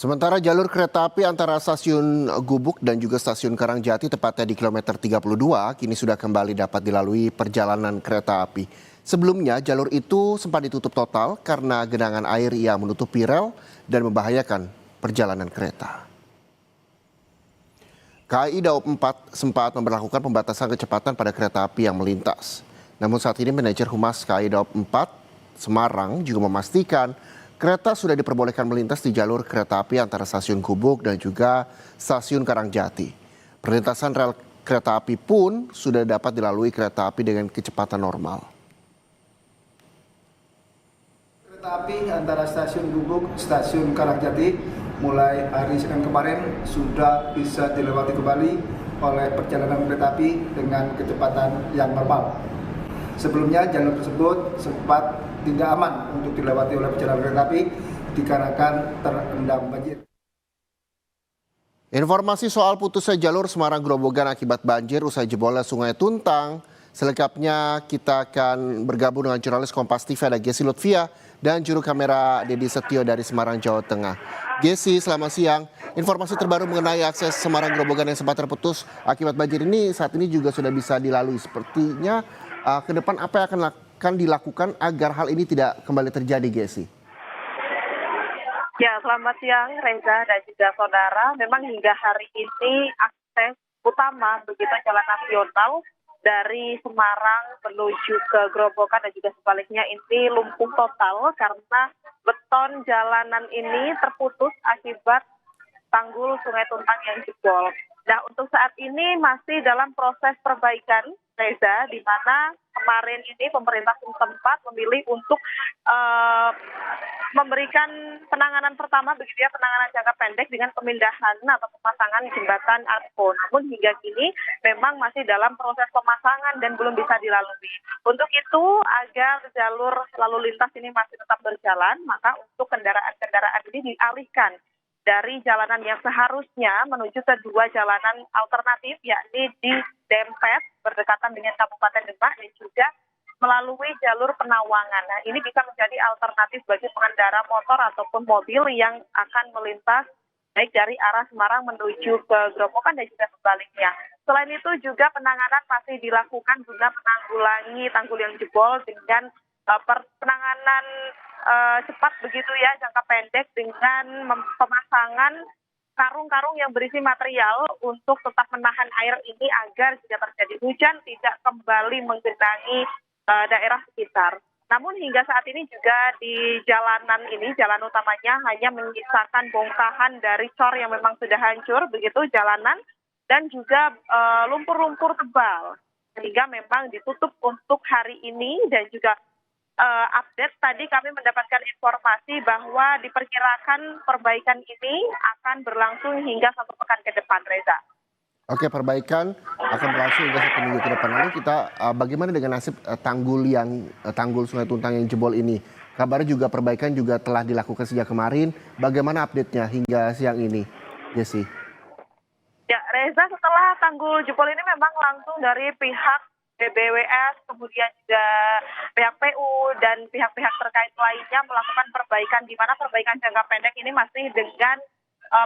Sementara jalur kereta api antara stasiun Gubuk dan juga stasiun Karangjati tepatnya di kilometer 32 kini sudah kembali dapat dilalui perjalanan kereta api. Sebelumnya jalur itu sempat ditutup total karena genangan air yang menutupi rel dan membahayakan perjalanan kereta. KAI Daob 4 sempat memberlakukan pembatasan kecepatan pada kereta api yang melintas. Namun saat ini manajer Humas KAI Daob 4 Semarang juga memastikan kereta sudah diperbolehkan melintas di jalur kereta api antara stasiun Gubuk dan juga stasiun Karangjati. Perlintasan rel kereta api pun sudah dapat dilalui kereta api dengan kecepatan normal. Kereta api antara stasiun Gubuk, stasiun Karangjati mulai hari Senin kemarin sudah bisa dilewati kembali oleh perjalanan kereta api dengan kecepatan yang normal. Sebelumnya jalur tersebut sempat tidak aman untuk dilewati oleh perjalanan kereta api dikarenakan terendam banjir. Informasi soal putusnya jalur Semarang Grobogan akibat banjir usai jebolnya Sungai Tuntang. Selengkapnya kita akan bergabung dengan jurnalis Kompas TV ada Gesi Lutfia dan juru kamera Dedi Setio dari Semarang, Jawa Tengah. Gesi, selamat siang. Informasi terbaru mengenai akses Semarang Grobogan yang sempat terputus akibat banjir ini saat ini juga sudah bisa dilalui. Sepertinya ke depan apa yang akan dilakukan agar hal ini tidak kembali terjadi, Gesi? Ya, selamat siang Reza dan juga saudara. Memang hingga hari ini akses utama begitu jalan nasional dari Semarang menuju ke Grobogan dan juga sebaliknya ini lumpuh total karena beton jalanan ini terputus akibat tanggul Sungai Tuntang yang jebol. Nah, untuk saat ini masih dalam proses perbaikan, Reza, di mana kemarin ini pemerintah setempat memilih untuk memberikan penanganan pertama, begitu ya, penanganan jangka pendek dengan pemindahan atau pemasangan jembatan Arpo. Namun hingga kini memang masih dalam proses pemasangan dan belum bisa dilalui. Untuk itu, agar jalur lalu lintas ini masih tetap berjalan, maka untuk kendaraan-kendaraan ini dialihkan dari jalanan yang seharusnya menuju ke dua jalanan alternatif, yakni di Dempet berdekatan dengan Kabupaten Demak dan juga melalui jalur Penawangan. Nah, ini bisa menjadi alternatif bagi pengendara motor ataupun mobil yang akan melintas baik dari arah Semarang menuju ke Grobogan dan juga sebaliknya. Selain itu juga penanganan masih dilakukan guna menanggulangi tanggul yang jebol dengan penanganan cepat begitu ya, jangka pendek dengan pemasangan karung-karung yang berisi material untuk tetap menahan air ini agar jika terjadi hujan tidak kembali menggenangi daerah sekitar. Namun hingga saat ini juga di jalanan ini, jalan utamanya hanya menyisakan bongkahan dari cor yang memang sudah hancur begitu jalanan dan juga lumpur-lumpur tebal. Sehingga memang ditutup untuk hari ini dan juga update tadi kami mendapatkan informasi bahwa diperkirakan perbaikan ini akan berlangsung hingga 1 pekan ke depan, Reza. Oke, perbaikan akan berlangsung hingga 1 minggu ke depan. Lalu kita bagaimana dengan nasib tanggul Sungai Tuntang yang jebol ini? Kabarnya juga perbaikan juga telah dilakukan sejak kemarin. Bagaimana update-nya hingga siang ini, Jesse? Ya, Reza, setelah tanggul jebol ini memang langsung dari pihak BBWS, kemudian juga pihak PU dan pihak-pihak terkait lainnya melakukan perbaikan, di mana perbaikan jangka pendek ini masih dengan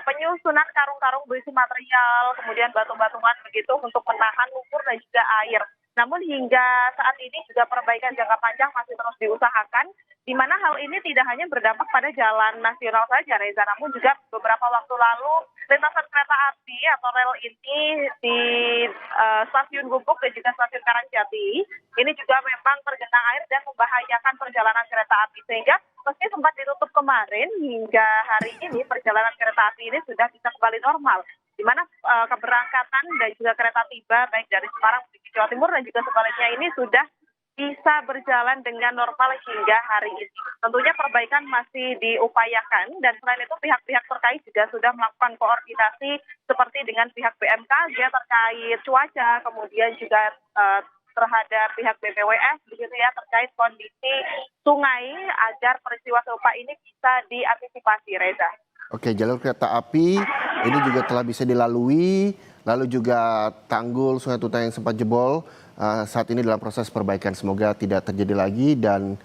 penyusunan karung-karung berisi material, kemudian batu-batuan begitu untuk menahan lumpur dan juga air. Namun hingga saat ini juga perbaikan jangka panjang masih terus diusahakan, di mana hal ini tidak hanya berdampak pada jalan nasional saja, Reza, namun juga beberapa waktu lalu lintasan kereta api atau rel ini di stasiun Gubuk dan juga stasiun Karangjati ini juga memang tergenang air dan membahayakan perjalanan kereta api, sehingga meski sempat ditutup kemarin hingga hari ini perjalanan kereta api ini sudah bisa kembali normal, di mana keberangkatan dan juga kereta tiba baik dari Semarang menuju Jawa Timur dan juga sebaliknya ini sudah bisa berjalan dengan normal hingga hari ini. Tentunya perbaikan masih diupayakan dan selain itu pihak-pihak terkait juga sudah melakukan koordinasi seperti dengan pihak BMKG terkait cuaca, kemudian juga terhadap pihak BBWS begitu ya terkait kondisi sungai agar peristiwa serupa ini bisa diantisipasi, Reza. Oke, jalur kereta api ini juga telah bisa dilalui, lalu juga tanggul Sungai Tuntang yang sempat jebol saat ini dalam proses perbaikan. Semoga tidak terjadi lagi dan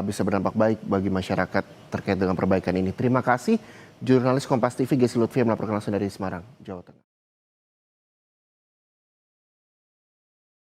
bisa berdampak baik bagi masyarakat terkait dengan perbaikan ini. Terima kasih Jurnalis Kompas TV Gesi Lutfi melaporkan langsung dari Semarang, Jawa Tengah.